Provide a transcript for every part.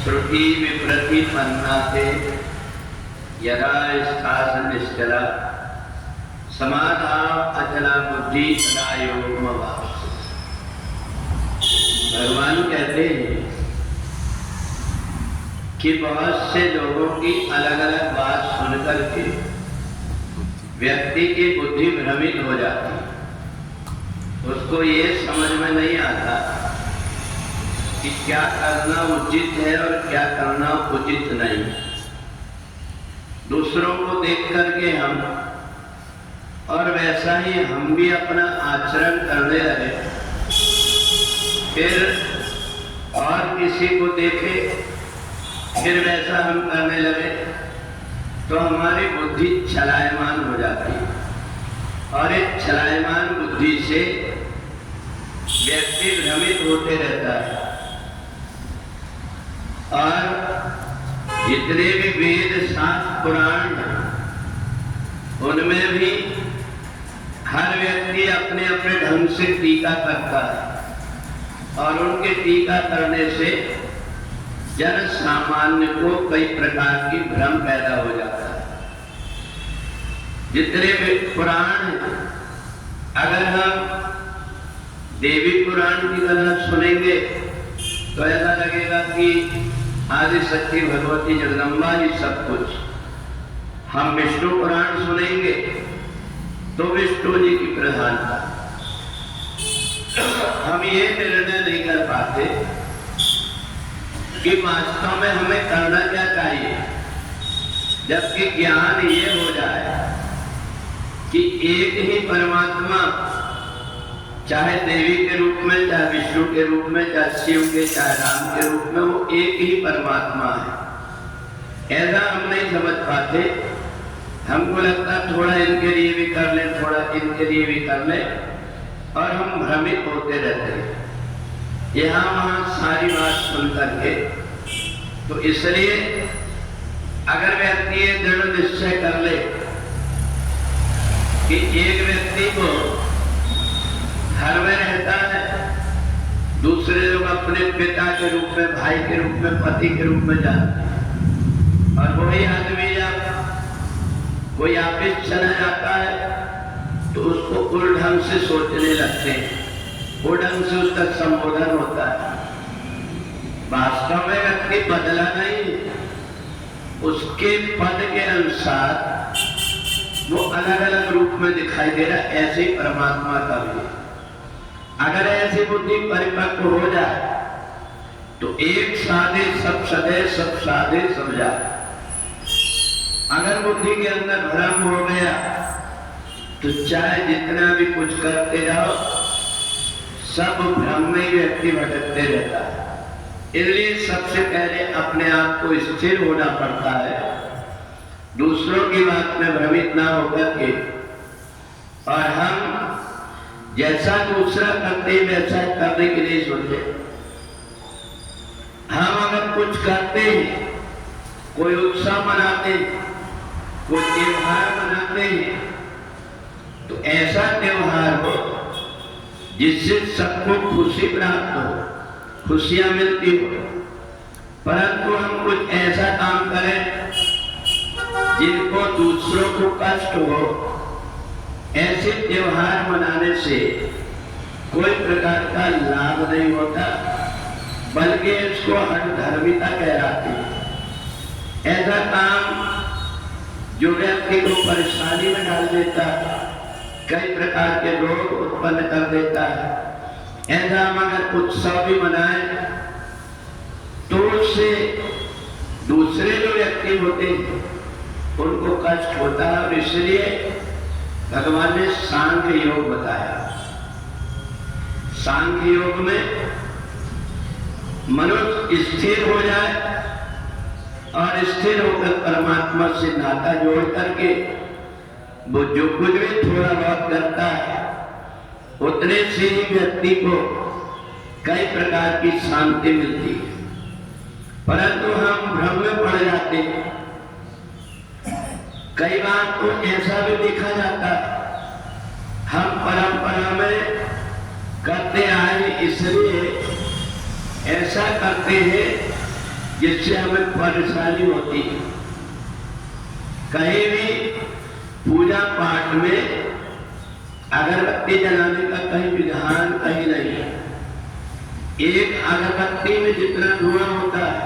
श्रुति विप्रतिपन्नाते यदा स्थासन निश्चला समाधा अचला बुद्धि सदा योगमवाप्स्यति। भगवान कहते हैं कि बहुत से लोगों की अलग अलग बात सुनकर के व्यक्ति की बुद्धि भ्रमित हो जाती है। उसको ये समझ में नहीं आता कि क्या करना उचित है और क्या करना उचित नहीं। दूसरों को देख करके हम और वैसा ही हम भी अपना आचरण करने लगे, फिर और किसी को देखे फिर वैसा हम करने लगे, तो हमारी बुद्धि छलायमान हो जाती है और इस छलायमान बुद्धि से व्यक्ति भ्रमित होते रहता है। और जितने भी वेद शास्त्र पुराण उनमें भी हर व्यक्ति अपने अपने ढंग से टीका करता है और उनके टीका करने से जन सामान्य को कई प्रकार की भ्रम पैदा हो जाता है। जितने भी पुराण अगर हम देवी पुराण की तरह सुनेंगे तो ऐसा लगेगा कि आदि शक्ति भगवती जगदम्बा ही सब कुछ। हम विष्णु पुराण सुनेंगे तो विष्णु जी की प्रधानता। हम ये निर्णय नहीं कर पाते कि वास्तव में हमें करना क्या चाहिए, जबकि ज्ञान ये हो जाए कि एक ही परमात्मा, चाहे देवी के रूप में, चाहे विष्णु के रूप में, चाहे शिव के, चाहे राम के रूप में, वो एक ही परमात्मा है। ऐसा हम नहीं समझ पाते। हमको लगता थोड़ा इनके लिए भी कर ले, थोड़ा इनके लिए भी कर ले, और हम भ्रमित होते रहते हैं यहाँ वहां सारी बात सुन करके। तो इसलिए अगर व्यक्ति ये दृढ़ निश्चय कर ले कि एक व्यक्ति को घर में रहता है, दूसरे लोग अपने पिता के रूप में, भाई के रूप में, पति के रूप में जानते हैं, और वही आदमी जब कोई ऑफिस चला जाता है तो उसको उस ढंग से सोचने लगते हैं, वो ढंग से उसका संबोधन होता है। वास्तव में व्यक्ति बदला नहीं, उसके पद के अनुसार वो अलग अलग रूप में दिखाई दे रहा है। ऐसे ही परमात्मा का भी अगर ऐसी बुद्धि परिपक्व हो जाए तो एक साधे सब सदे, सब साधे सब जाए। अगर बुद्धि के अंदर भ्रम हो गया तो चाहे जितना भी कुछ करते जाओ, सब भ्रम में ही व्यक्ति भटकते रहता है। इसलिए सबसे पहले अपने आप को स्थिर होना पड़ता है, दूसरों की बात में भ्रमित ना होकर के। और हम जैसा दूसरा करते वैसा करने के लिए सोचे। हम अगर कुछ करते हैं, कोई उत्सव मनाते हैं, कोई त्योहार मनाते हैं, तो ऐसा त्योहार हो जिससे सबको खुशी प्राप्त हो, खुशियां मिलती हो। परंतु हम कुछ ऐसा काम करें जिनको दूसरों को कष्ट हो, ऐसे त्योहार मनाने से कोई प्रकार का लाभ नहीं होता, बल्कि इसको हठधर्मिता कहलाती है। ऐसा काम जो व्यक्ति को परेशानी में डाल देता, कई प्रकार के रोग उत्पन्न कर देता है। ऐसा हम अगर उत्सव भी मनाएं तो उससे दूसरे जो व्यक्ति होते हैं उनको कष्ट होता है, और इसलिए भगवान ने सांख्य योग बताया। सांख्य योग में मनुष्य स्थिर हो जाए और स्थिर होकर परमात्मा से नाता जोड़ करके वो जो कुछ भी थोड़ा बहुत करता है, उतने से ही व्यक्ति को कई प्रकार की शांति मिलती है। परंतु हम भ्रम में पड़ जाते हैं। कई बार तो ऐसा भी देखा जाता है, हम परंपरा में करते आए इसलिए ऐसा करते हैं जिससे हमें परेशानी होती है। कहीं भी पूजा पाठ में अगरबत्ती जलाने का कहीं विधान कहीं नहीं है। एक अगरबत्ती में जितना धुआं होता है,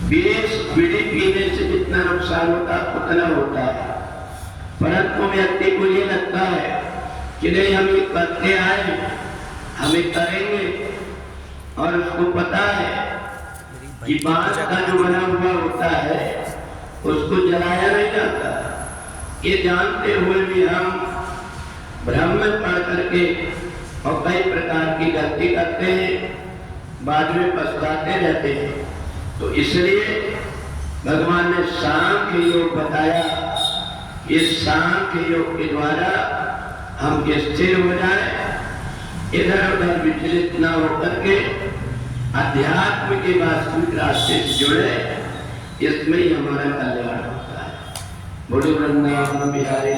20 बीड़ी पीने से जितना नुकसान होता है उतना होता है। परंतु व्यक्ति को ये लगता है कि नहीं, हम ये करते आए, हमें करेंगे, और उसको पता है कि बांस का जो बना हुआ होता है उसको जलाया नहीं जाता। ये जानते हुए भी हम भ्रम में पड़ करके और कई प्रकार की गलती करते हैं, बाद में पछताते रहते हैं। तो इसलिए भगवान ने सांख्य योग बताया। इस सांख्य योग के द्वारा हम स्थिर हो जाए, इधर उधर विचलित न होकर के अध्यात्म के वास्तविक रास्ते से जुड़े, इसमें ही हमारा कल्याण होता है। बोलो वृंदावन बिहारी।